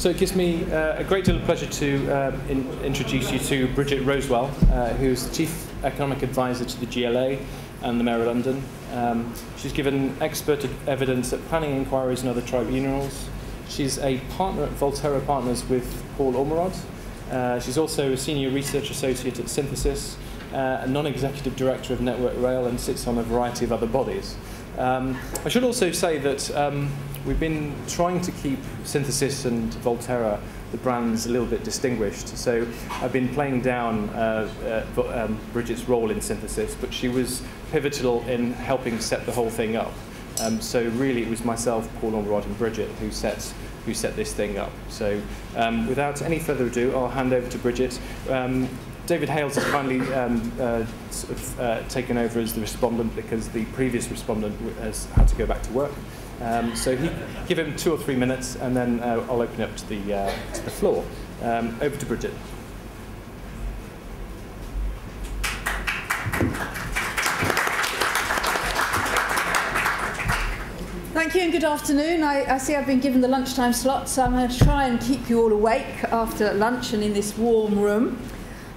So it gives me a great deal of pleasure to introduce you to Bridget Rosewell, who's the Chief Economic Advisor to the GLA and the Mayor of London. She's given expert evidence at planning inquiries and other tribunals. She's a partner at Volterra Partners with Paul Ormerod. She's also a Senior Research Associate at Synthesis, a non-executive director of Network Rail, and sits on a variety of other bodies. I should also say that we've been trying to keep Synthesis and Volterra, the brands, a little bit distinguished. So I've been playing down Bridget's role in Synthesis, but she was pivotal in helping set the whole thing up. So really it was myself, Paul Ormerod, and Bridget who set this thing up. So without any further ado, I'll hand over to Bridget. David Hales has kindly taken over as the respondent because the previous respondent has had to go back to work. So give him 2 or 3 minutes, and then I'll open up to the floor. Over to Bridget. Thank you and good afternoon. I see I've been given the lunchtime slot, so I'm going to try and keep you all awake after lunch and in this warm room,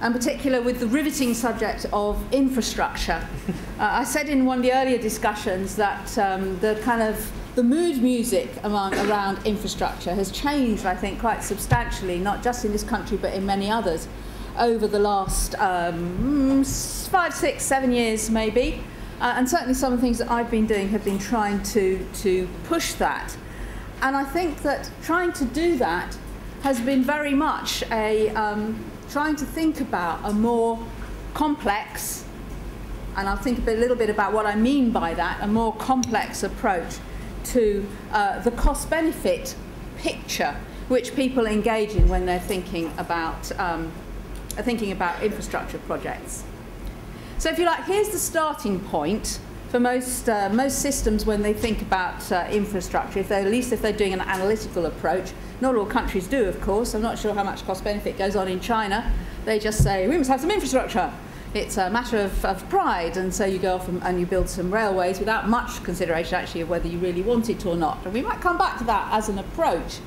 in particular with the riveting subject of infrastructure. I said in one of the earlier discussions that the mood music around infrastructure has changed, I think, quite substantially, not just in this country but in many others, over the last 5, 6, 7 years maybe. And certainly some of the things that I've been doing have been trying to push that. And I think that trying to do that has been very much trying to think about a more complex, and I'll think a little bit about what I mean by that, a more complex approach to the cost-benefit picture which people engage in when they're thinking about infrastructure projects. So if you like, here's the starting point for most systems when they think about infrastructure, at least if they're doing an analytical approach. Not all countries do, of course. I'm not sure how much cost-benefit goes on in China. They just say, we must have some infrastructure. It's a matter of pride, and so you go off and you build some railways without much consideration, actually, of whether you really want it or not. And we might come back to that as an approach,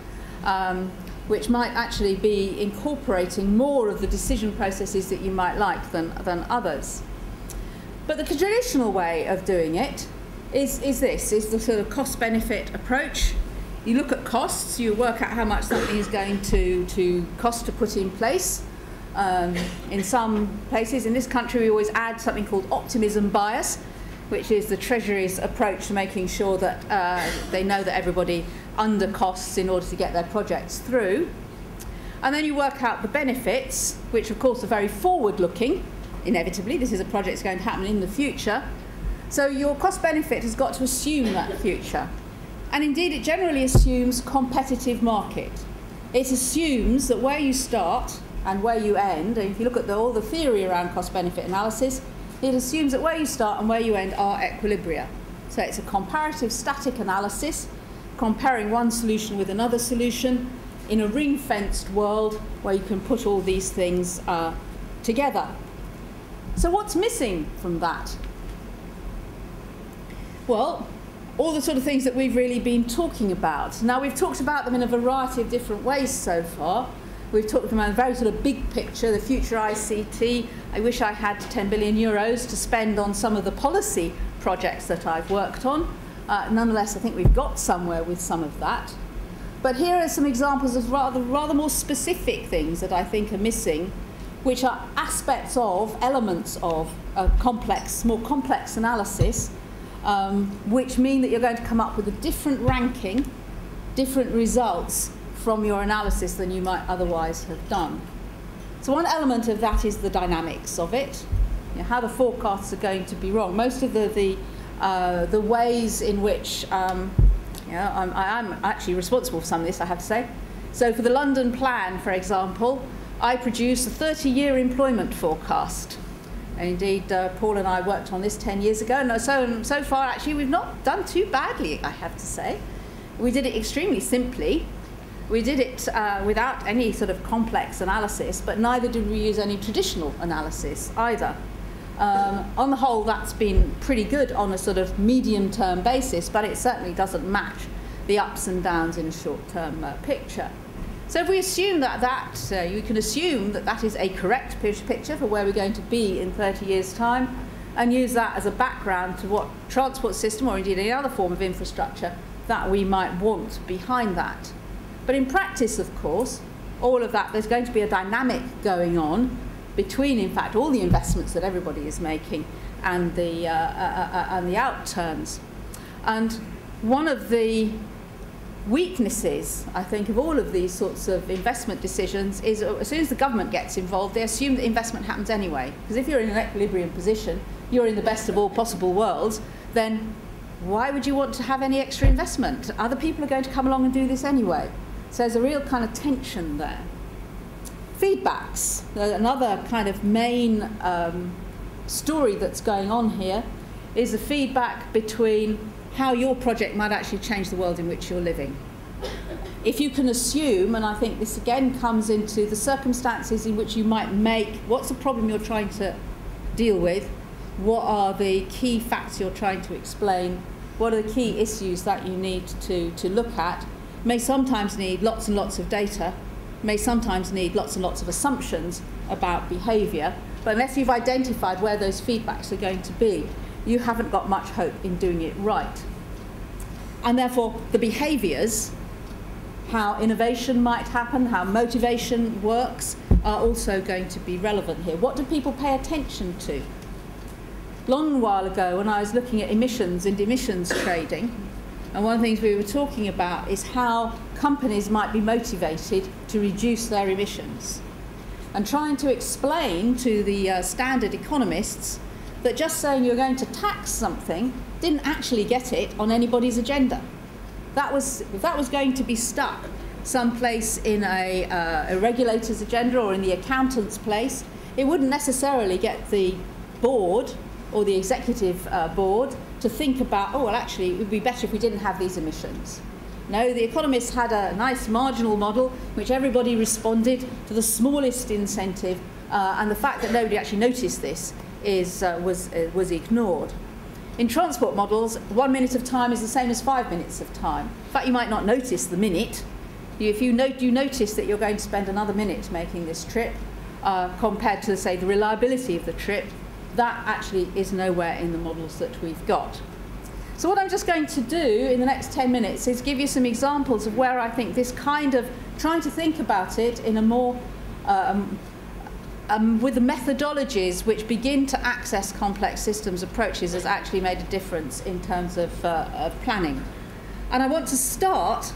which might actually be incorporating more of the decision processes that you might like than others. But the traditional way of doing it is the sort of cost-benefit approach. You look at costs, you work out how much something is going to cost to put in place. In some places, in this country, we always add something called optimism bias, which is the Treasury's approach to making sure that they know that everybody under costs in order to get their projects through. And then you work out the benefits, which of course are very forward-looking. Inevitably, this is a project that's going to happen in the future. So your cost-benefit has got to assume that future. And indeed, it generally assumes competitive market. It assumes that where you start and where you end, and if you look at all the theory around cost-benefit analysis, it assumes that where you start and where you end are equilibria. So it's a comparative static analysis, comparing one solution with another solution in a ring-fenced world where you can put all these things together. So what's missing from that? Well, all the sort of things that we've really been talking about. Now, we've talked about them in a variety of different ways so far. We've talked about a very sort of big picture, the future ICT. I wish I had 10 billion euros to spend on some of the policy projects that I've worked on. Nonetheless, I think we've got somewhere with some of that. But here are some examples of rather more specific things that I think are missing, which are aspects of, elements of a more complex analysis, which mean that you're going to come up with a different ranking, different results from your analysis than you might otherwise have done. So one element of that is the dynamics of it, how the forecasts are going to be wrong. Most of the ways in which, I'm actually responsible for some of this, I have to say. So for the London Plan, for example, I produced a 30-year employment forecast. And indeed, Paul and I worked on this 10 years ago, and so far, actually, we've not done too badly, I have to say. We did it extremely simply. We did it without any sort of complex analysis, but neither did we use any traditional analysis either. On the whole, that's been pretty good on a sort of medium-term basis, but it certainly doesn't match the ups and downs in a short-term picture. So if we assume you can assume that that is a correct picture for where we're going to be in 30 years' time, and use that as a background to what transport system, or indeed any other form of infrastructure, that we might want behind that. But in practice, of course, all of that, there's going to be a dynamic going on between, in fact, all the investments that everybody is making and the outturns. And one of the weaknesses, I think, of all of these sorts of investment decisions is as soon as the government gets involved, they assume that investment happens anyway. Because if you're in an equilibrium position, you're in the best of all possible worlds, then why would you want to have any extra investment? Other people are going to come along and do this anyway. So there's a real kind of tension there. Feedbacks, another kind of main story that's going on here, is the feedback between how your project might actually change the world in which you're living. If you can assume, and I think this again comes into the circumstances in which you might make, what's the problem you're trying to deal with, what are the key facts you're trying to explain, what are the key issues that you need to look at, may sometimes need lots and lots of data, may sometimes need lots and lots of assumptions about behaviour, but unless you've identified where those feedbacks are going to be, you haven't got much hope in doing it right. And therefore, the behaviours, how innovation might happen, how motivation works, are also going to be relevant here. What do people pay attention to? Long while ago, when I was looking at emissions and emissions trading, and one of the things we were talking about is how companies might be motivated to reduce their emissions. And trying to explain to the standard economists that just saying you're going to tax something didn't actually get it on anybody's agenda. If that was going to be stuck someplace in a regulator's agenda or in the accountant's place, it wouldn't necessarily get the board or the executive board to think about, oh, well, actually, it would be better if we didn't have these emissions. No, the economists had a nice marginal model which everybody responded to the smallest incentive, and the fact that nobody actually noticed this was ignored. In transport models, 1 minute of time is the same as 5 minutes of time. In fact, you might not notice the minute. If you notice that you're going to spend another minute making this trip, compared to, say, the reliability of the trip, that actually is nowhere in the models that we've got. So what I'm just going to do in the next 10 minutes is give you some examples of where I think this kind of trying to think about it in a more with the methodologies which begin to access complex systems approaches has actually made a difference in terms of planning. And I want to start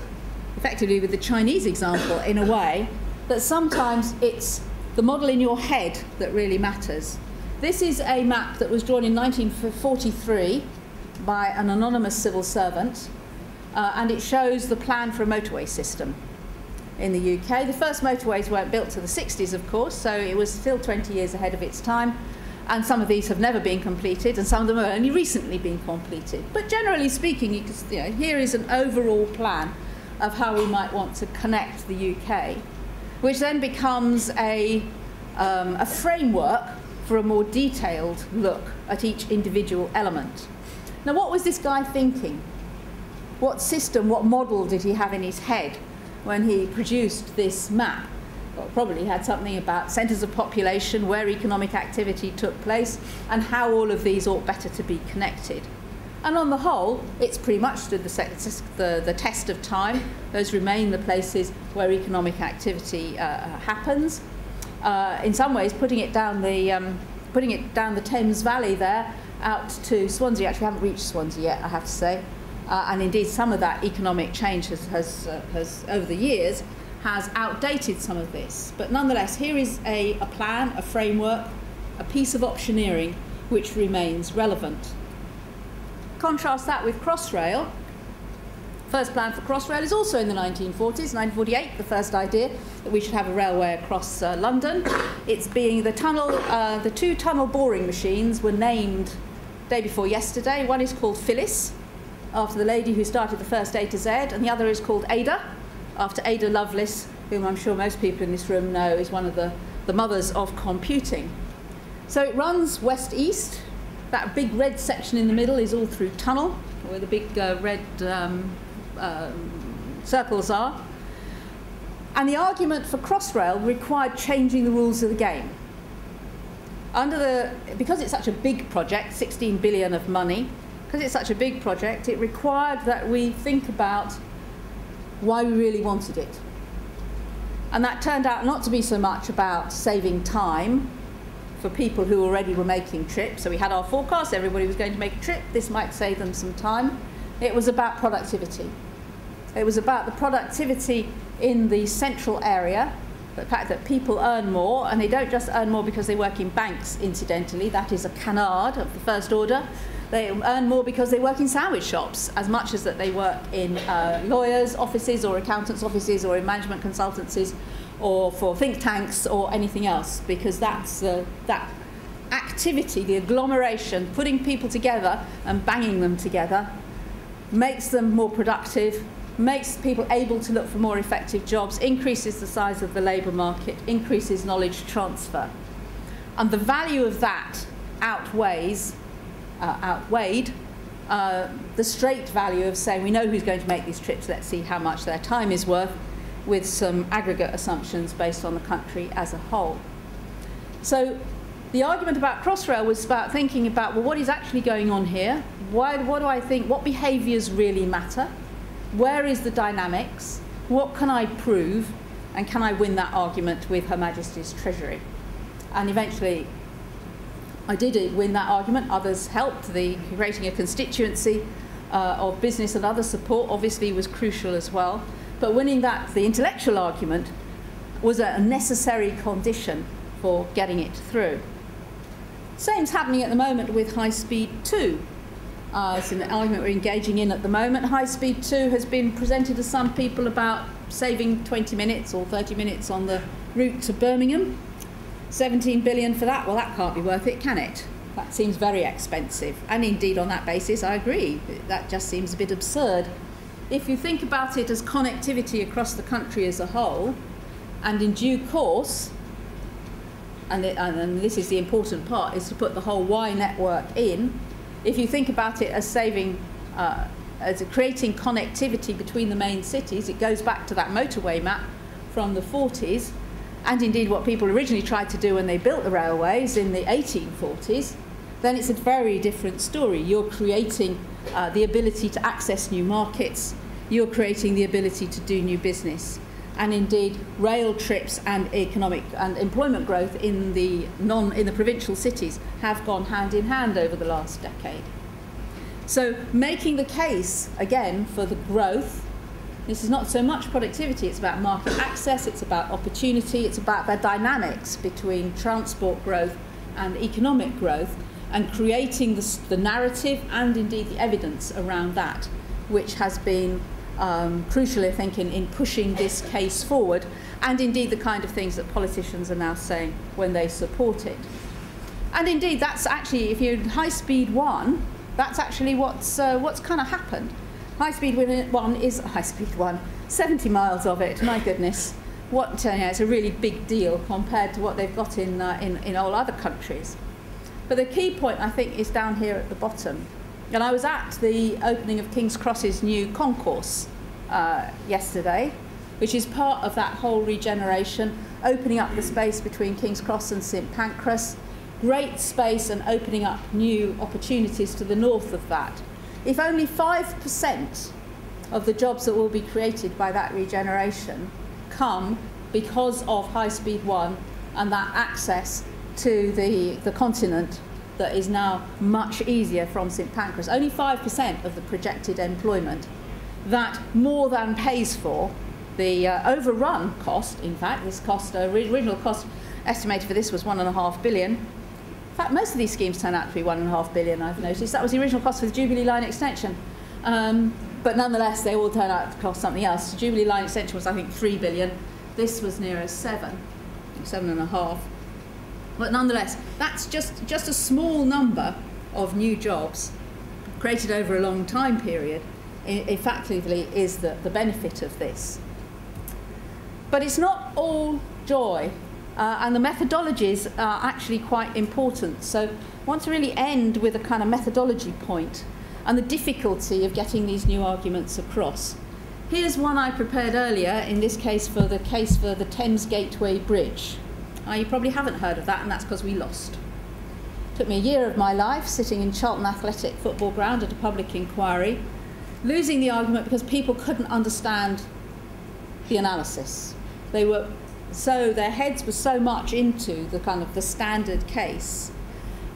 effectively with the Chinese example in a way that sometimes it's the model in your head that really matters. This is a map that was drawn in 1943 by an anonymous civil servant, and it shows the plan for a motorway system in the UK. The first motorways weren't built till the 60s, of course, so it was still 20 years ahead of its time, and some of these have never been completed, and some of them have only recently been completed. But generally speaking, here is an overall plan of how we might want to connect the UK, which then becomes a framework for a more detailed look at each individual element. Now, what was this guy thinking? What system, what model did he have in his head when he produced this map? Well, probably had something about centres of population, where economic activity took place, and how all of these ought better to be connected. And on the whole, it's pretty much stood the test of time. Those remain the places where economic activity happens. In some ways, putting it down the Thames Valley there, out to Swansea. Actually, I haven't reached Swansea yet, I have to say. And indeed, some of that economic change has over the years, has outdated some of this. But nonetheless, here is a plan, a framework, a piece of optioneering which remains relevant. Contrast that with Crossrail. First plan for Crossrail is also in the 1940s, 1948, the first idea that we should have a railway across London. It's being the tunnel, the two tunnel boring machines were named day before yesterday. One is called Phyllis, after the lady who started the first A to Z, and the other is called Ada, after Ada Lovelace, whom I'm sure most people in this room know is one of the mothers of computing. So it runs west-east. That big red section in the middle is all through tunnel, where the big red circles are. And the argument for Crossrail required changing the rules of the game. Because it's such a big project, 16 billion of money, because it's such a big project, it required that we think about why we really wanted it. And that turned out not to be so much about saving time for people who already were making trips. So we had our forecast, everybody was going to make a trip, this might save them some time. It was about productivity. It was about the productivity in the central area, the fact that people earn more, and they don't just earn more because they work in banks, incidentally, that is a canard of the first order. They earn more because they work in sandwich shops as much as that they work in lawyers' offices or accountants' offices or in management consultancies or for think tanks or anything else, because that's that activity, the agglomeration, putting people together and banging them together, makes them more productive, makes people able to look for more effective jobs, increases the size of the labour market, increases knowledge transfer. And the value of that outweighed the straight value of saying we know who's going to make these trips, let's see how much their time is worth, with some aggregate assumptions based on the country as a whole. So the argument about Crossrail was about thinking about, well, what is actually going on here? What do I think? What behaviours really matter? Where is the dynamics? What can I prove? And can I win that argument with Her Majesty's Treasury? And eventually I did win that argument. Others helped. Creating a constituency of business and other support obviously was crucial as well. But winning that, the intellectual argument, was a necessary condition for getting it through. Same's happening at the moment with High Speed 2. It's an argument we're engaging in at the moment. High Speed 2 has been presented to some people about saving 20 minutes or 30 minutes on the route to Birmingham. 17 billion for that, well, that can't be worth it, can it? That seems very expensive. And indeed, on that basis, I agree. That just seems a bit absurd. If you think about it as connectivity across the country as a whole, and in due course, and this is the important part, is to put the whole Y network in. If you think about it as saving, as creating connectivity between the main cities, it goes back to that motorway map from the 40s, and indeed what people originally tried to do when they built the railways in the 1840s, then it's a very different story. You're creating the ability to access new markets, you're creating the ability to do new business. And indeed, rail trips and economic and employment growth in the provincial cities have gone hand in hand over the last decade. So making the case, again, for the growth, this is not so much productivity, it's about market access, it's about opportunity, it's about the dynamics between transport growth and economic growth, and creating the narrative and indeed the evidence around that, which has been crucial, I think, in pushing this case forward, and indeed the kind of things that politicians are now saying when they support it. And indeed, that's actually, if you're High Speed 1, that's actually what's kind of happened. High Speed 1 is High Speed 1, 70 miles of it, my goodness. It's a really big deal compared to what they've got in all other countries. But the key point, I think, is down here at the bottom. And I was at the opening of King's Cross's new concourse yesterday, which is part of that whole regeneration, opening up the space between King's Cross and St Pancras. Great space and opening up new opportunities to the north of that. If only 5% of the jobs that will be created by that regeneration come because of High Speed 1 and that access to the continent that is now much easier from St Pancras, only 5% of the projected employment, that more than pays for the overrun cost. In fact, this cost, original cost estimated for this was 1.5 billion. In fact, most of these schemes turn out to be 1.5 billion, I've noticed. That was the original cost for the Jubilee Line extension. But nonetheless, they all turn out to cost something else. The Jubilee Line extension was, I think, 3 billion. This was nearer 7.5. But nonetheless, that's just a small number of new jobs created over a long time period, effectively is the benefit of this. But it's not all joy, and the methodologies are actually quite important. So I want to really end with a kind of methodology point and the difficulty of getting these new arguments across. Here's one I prepared earlier, in this case for the Thames Gateway Bridge. You probably haven't heard of that, and that's because we lost. It took me a year of my life sitting in Charlton Athletic Football Ground at a public inquiry, losing the argument because people couldn't understand the analysis. Their heads were so much into the kind of the standard case,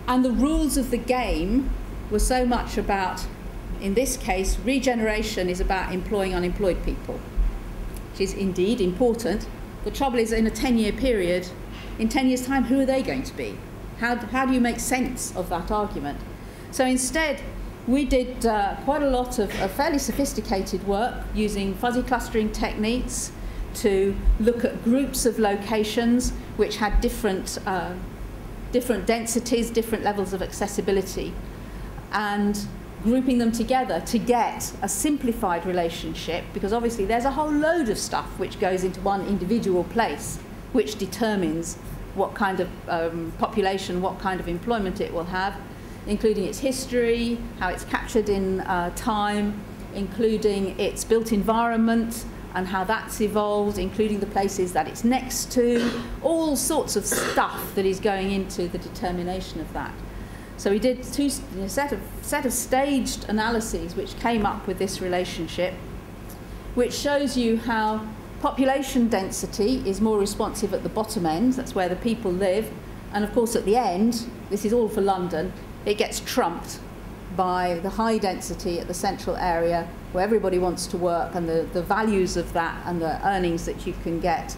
and the rules of the game were so much about, in this case, regeneration is about employing unemployed people, which is indeed important. The trouble is, in a 10-year period, in 10 years' time, who are they going to be? How do you make sense of that argument? So instead, we did quite a lot of fairly sophisticated work using fuzzy clustering techniques to look at groups of locations which had different densities, different levels of accessibility, and grouping them together to get a simplified relationship, because obviously there's a whole load of stuff which goes into one individual place which determines what kind of population, what kind of employment it will have, including its history, how it's captured in time, including its built environment and how that's evolved, including the places that it's next to, all sorts of stuff that is going into the determination of that. So we did a set of staged analyses which came up with this relationship, which shows you how population density is more responsive at the bottom end, that's where the people live, and of course at the end, this is all for London, it gets trumped by the high density at the central area where everybody wants to work, and the values of that and the earnings that you can get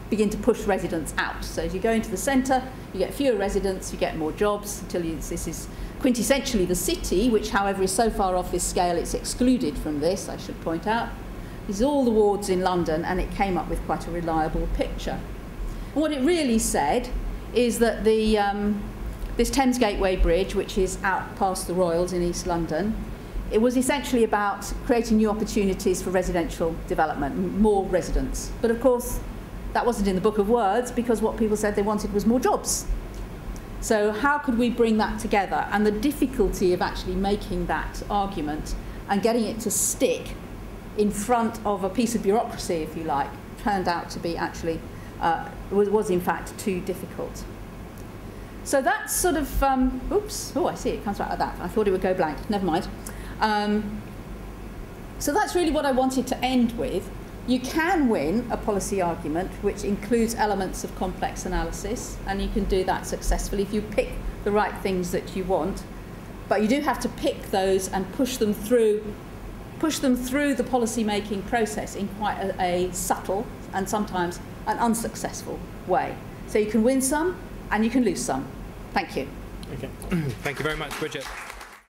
begin to push residents out. So as you go into the centre, you get fewer residents, you get more jobs, until this is quintessentially the city, which however is so far off this scale it's excluded from this, I should point out. This is all the wards in London, and it came up with quite a reliable picture. And what it really said is that this Thames Gateway Bridge, which is out past the Royals in East London, it was essentially about creating new opportunities for residential development, more residents. But of course, that wasn't in the book of words, because what people said they wanted was more jobs. So how could we bring that together? And the difficulty of actually making that argument and getting it to stick in front of a piece of bureaucracy, if you like, turned out to be actually, was in fact too difficult. So that's sort of, oops, oh I see, it comes out like that. I thought it would go blank, never mind. So that's really what I wanted to end with. You can win a policy argument which includes elements of complex analysis, and you can do that successfully if you pick the right things that you want. But you do have to pick those and push them through the policy-making process in quite a subtle and sometimes an unsuccessful way. So you can win some and you can lose some. Thank you. Okay. Thank you very much, Bridget.